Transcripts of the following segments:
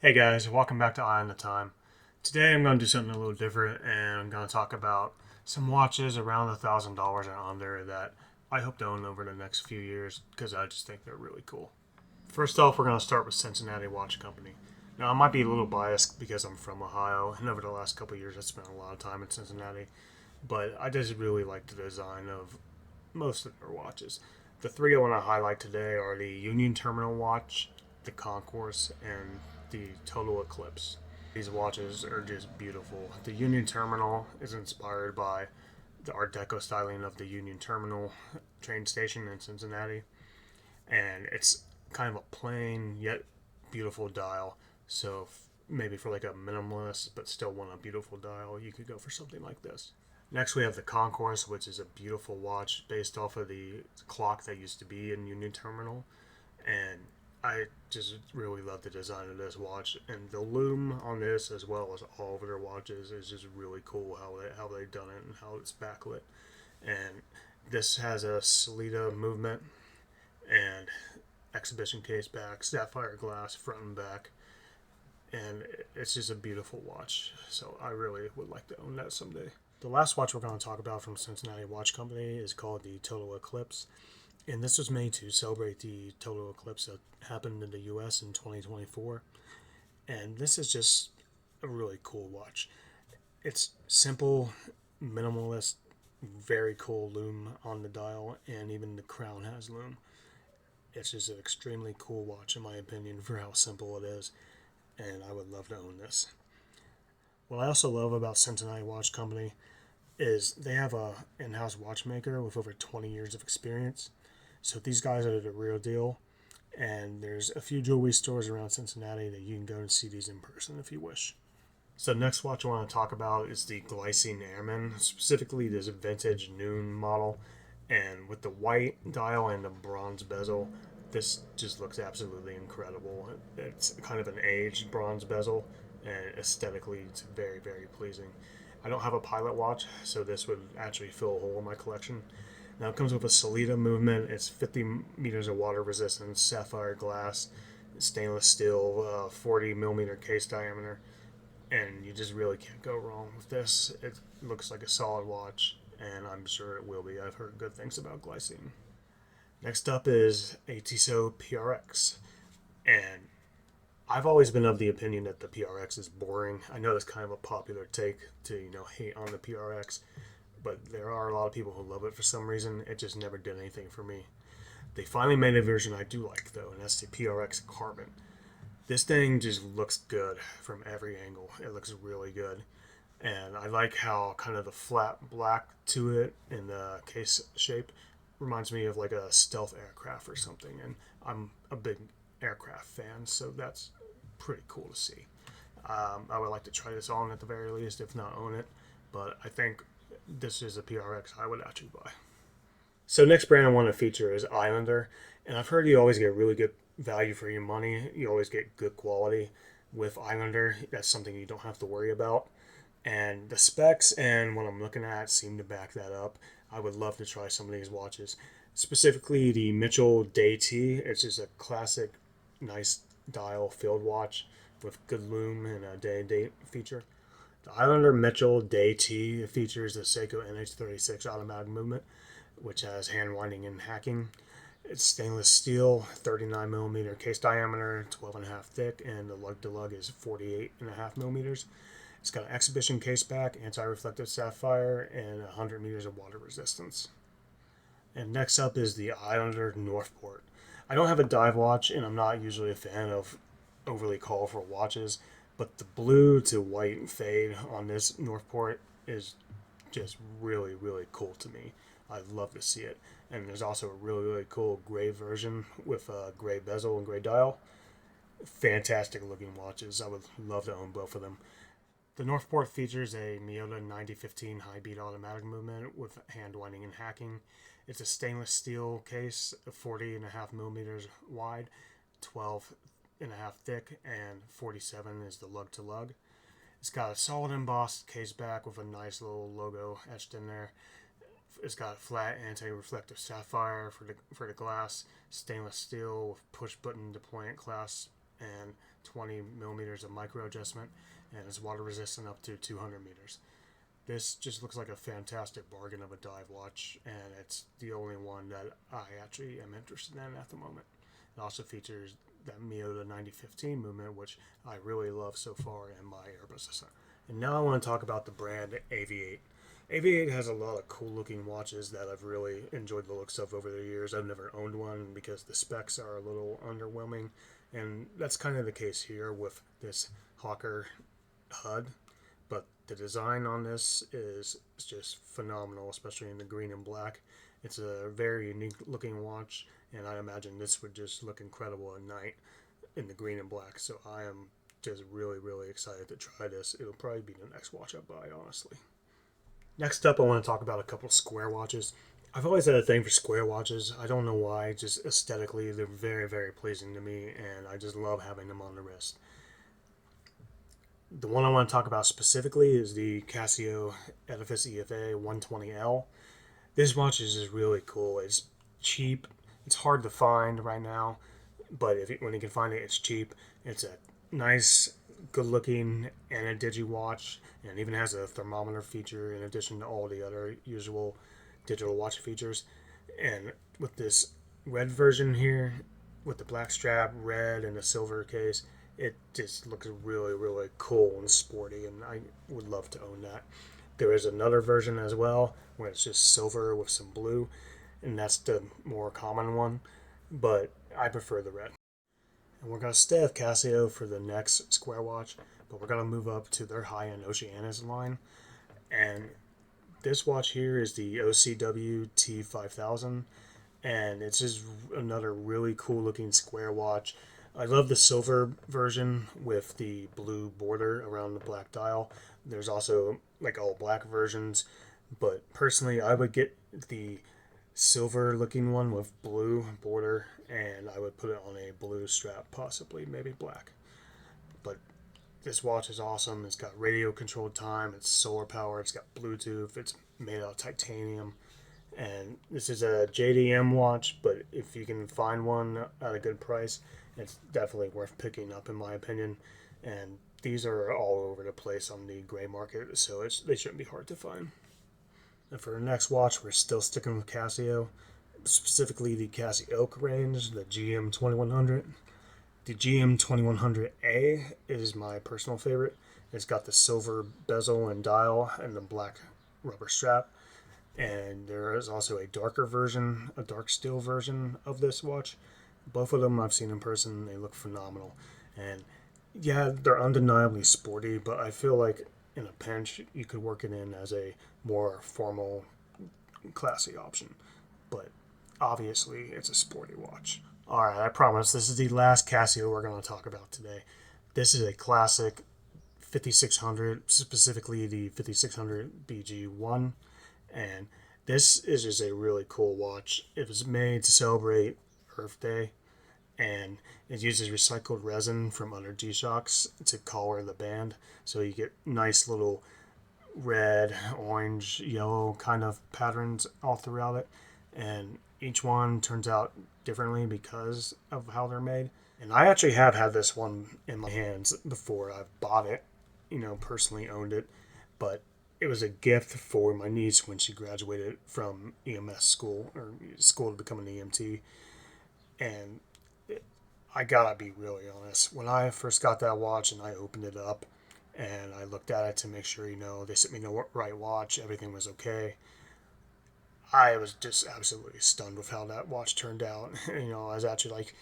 Hey guys, welcome back to Island of Time. Today I'm going to do something a little different and I'm going to talk about some watches around $1,000 and under that I hope to own over the next few years because I just think they're really cool. First off, we're going to start with Cincinnati Watch Company. Now, I might be a little biased because I'm from Ohio and over the last couple of years I've spent a lot of time in Cincinnati, but I just really like the design of most of their watches. The three I want to highlight today are the Union Terminal watch, the Concourse, and the Total Eclipse. These watches are just beautiful. The Union Terminal is inspired by the Art Deco styling of the Union Terminal train station in Cincinnati, and it's kind of a plain yet beautiful dial. So maybe for like a minimalist but still want a beautiful dial, you could go for something like this. Next, we have the Concourse, which is a beautiful watch based off of the clock that used to be in Union Terminal. And I just really love the design of this watch. And the lume on this, as well as all of their watches, is just really cool how they've done it and how it's backlit. And this has a Solita movement and exhibition case back, sapphire glass front and back. And it's just a beautiful watch. So I really would like to own that someday. The last watch we're going to talk about from Cincinnati Watch Company is called the Total Eclipse. And this was made to celebrate the total eclipse that happened in the US in 2024. And this is just a really cool watch. It's simple, minimalist, very cool lume on the dial, and even the crown has lume. It's just an extremely cool watch, in my opinion, for how simple it is. And I would love to own this. What I also love about Cincinnati Watch Company is they have a in-house watchmaker with over 20 years of experience. So these guys are the real deal. And there's a few jewelry stores around Cincinnati that you can go and see these in person if you wish. So next watch I want to talk about is the Glycine Airman, specifically this vintage noon model. And with the white dial and the bronze bezel, this just looks absolutely incredible. It's kind of an aged bronze bezel, and aesthetically it's very, very pleasing. I don't have a pilot watch, so this would actually fill a hole in my collection. Now it comes with a Solita movement. It's 50 meters of water resistance, sapphire glass, stainless steel, 40 millimeter case diameter, and you just really can't go wrong with this. It looks like a solid watch, and I'm sure it will be. I've heard good things about Glycine. Next up is a Tissot PRX, and I've always been of the opinion that the PRX is boring. I know that's kind of a popular take to hate on the PRX, but there are a lot of people who love it for some reason. It just never did anything for me. They finally made a version I do like though, and that's the PRX Carbon. This thing just looks good from every angle. It looks really good. And I like how kind of the flat black to it in the case shape reminds me of like a stealth aircraft or something. And I'm a big aircraft fan, so that's pretty cool to see. I would like to try this on at the very least, if not own it. But I think this is a PRX I would actually buy. So next brand I want to feature is Islander, and I've heard you always get really good value for your money. You always get good quality with Islander. That's something you don't have to worry about. And the specs and what I'm looking at seem to back that up. I would love to try some of these watches, specifically the Mitchell Day T. It's just a classic, nice dial field watch with good lume and a day and date feature. The Islander Mitchell Day T features the Seiko NH36 automatic movement, which has hand winding and hacking. It's stainless steel, 39 millimeter case diameter, 12.5 thick, and the lug to lug is 48.5 millimeters. It's got an exhibition case back, anti-reflective sapphire, and 100 meters of water resistance. And next up is the Islander Northport. I don't have a dive watch, and I'm not usually a fan of overly colorful watches, but the blue to white fade on this Northport is just really, really cool to me. I'd love to see it. And there's also a really, really cool gray version with a gray bezel and gray dial. Fantastic looking watches. I would love to own both of them. The Northport features a Miyota 9015 high-beat automatic movement with hand winding and hacking. It's a stainless steel case, 40.5 millimeters wide, 12.5 thick, and 47 is the lug to lug. It's got a solid embossed case back with a nice little logo etched in there. It's got flat anti-reflective sapphire for the glass, stainless steel with push button deployment clasp, and 20 millimeters of micro adjustment, and it's water resistant up to 200 meters. This just looks like a fantastic bargain of a dive watch, and it's the only one that I actually am interested in at the moment. It also features that Miyota 9015 movement, which I really love so far in my Airbus Ascent. And now I want to talk about the brand AVI-8. AVI-8 has a lot of cool looking watches that I've really enjoyed the looks of over the years. I've never owned one because the specs are a little underwhelming, and that's kind of the case here with this Hawker HUD. But the design on this is just phenomenal, especially in the green and black. It's a very unique looking watch, and I imagine this would just look incredible at night in the green and black. So I am just really, really excited to try this. It'll probably be the next watch I buy, honestly. Next up, I want to talk about a couple of square watches. I've always had a thing for square watches. I don't know why, just aesthetically, they're very, very pleasing to me, and I just love having them on the wrist. The one I want to talk about specifically is the Casio Edifice EFA 120L. This watch is just really cool. It's cheap. It's hard to find right now, but when you can find it, it's cheap. It's a nice, good-looking anti-digi watch, and it even has a thermometer feature in addition to all the other usual digital watch features. And with this red version here, with the black strap, red, and the silver case, it just looks really, really cool and sporty, and I would love to own that. There is another version as well where it's just silver with some blue, and that's the more common one, but I prefer the red. And we're going to stay with Casio for the next square watch, but we're going to move up to their high-end Oceanus line. And this watch here is the OCW T5000, and it's just another really cool looking square watch. I love the silver version with the blue border around the black dial. There's also like all black versions, but personally I would get the silver looking one with blue border, and I would put it on a blue strap, possibly maybe black. But this watch is awesome. It's got radio controlled time, it's solar power, it's got Bluetooth, it's made out of titanium, and this is a JDM watch, but if you can find one at a good price, it's definitely worth picking up in my opinion. And these are all over the place on the gray market, so they shouldn't be hard to find. And for the next watch, we're still sticking with Casio, specifically the Casio Oak range, the GM2100. The GM2100A is my personal favorite. It's got the silver bezel and dial and the black rubber strap. And there is also a darker version, a dark steel version of this watch. Both of them I've seen in person. They look phenomenal. And yeah, they're undeniably sporty, but I feel like in a pinch, you could work it in as a more formal, classy option. But obviously, it's a sporty watch. Alright, I promise this is the last Casio we're going to talk about today. This is a classic 5600, specifically the 5600 BG1. And this is just a really cool watch. It was made to celebrate Earth Day, and it uses recycled resin from under G-Shocks to color the band, so you get nice little red, orange, yellow kind of patterns all throughout it, and each one turns out differently because of how they're made. And I actually have had this one in my hands before. I've bought it, personally owned it, but it was a gift for my niece when she graduated from EMS school, or school to become an EMT. And I gotta be really honest, when I first got that watch and I opened it up and I looked at it to make sure, they sent me the right watch, everything was okay, I was just absolutely stunned with how that watch turned out. I was actually like,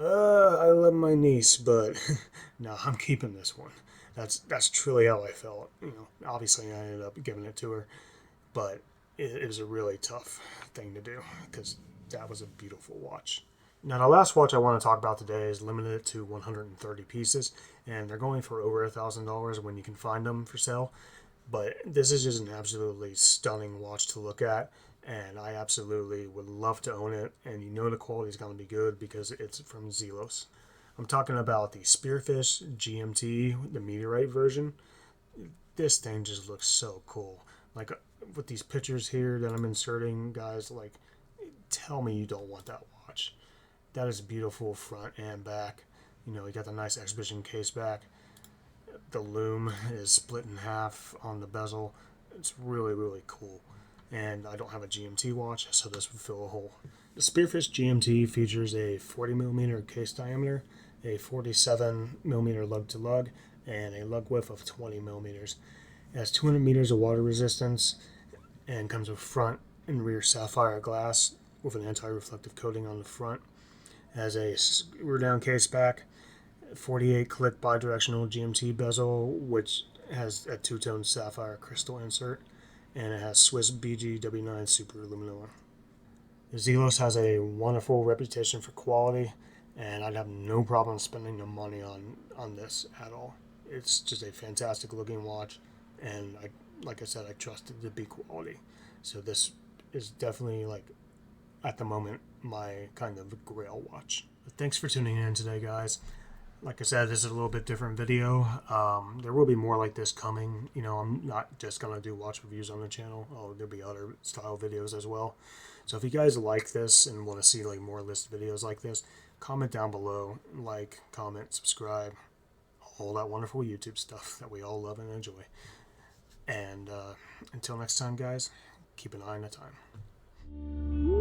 I love my niece, but no, I'm keeping this one. That's truly how I felt. Obviously I ended up giving it to her, but it was a really tough thing to do because that was a beautiful watch. Now, the last watch I want to talk about today is limited to 130 pieces, and they're going for over $1,000 when you can find them for sale. But this is just an absolutely stunning watch to look at, and I absolutely would love to own it. And the quality is going to be good because it's from Zelos. I'm talking about the Spearfish GMT, the meteorite version. This thing just looks so cool. Like with these pictures here that I'm inserting, guys, like, tell me you don't want that watch. That is beautiful front and back. You know, you got the nice exhibition case back. The loom is split in half on the bezel. It's really, really cool. And I don't have a GMT watch, so this would fill a hole. The Spearfish GMT features a 40mm case diameter, a 47mm lug to lug, and a lug width of 20mm. It has 200 meters of water resistance and comes with front and rear sapphire glass with an anti-reflective coating on the front. It has a screw down case back, 48 click bidirectional GMT bezel, which has a two-tone sapphire crystal insert, and it has Swiss BGW9 super aluminum. The Zelos has a wonderful reputation for quality, and I'd have no problem spending the money on this at all. It's just a fantastic looking watch, and like I said, I trust it to be quality. So this is definitely, like, at the moment, my kind of grail watch. But thanks for tuning in today, guys. Like I said, this is a little bit different video. There will be more like this coming. You know, I'm not just going to do watch reviews on the channel. Oh, there'll be other style videos as well. So if you guys like this and want to see like more list videos like this, comment down below, like, comment, subscribe, all that wonderful YouTube stuff that we all love and enjoy. And until next time, guys, keep an eye on the time.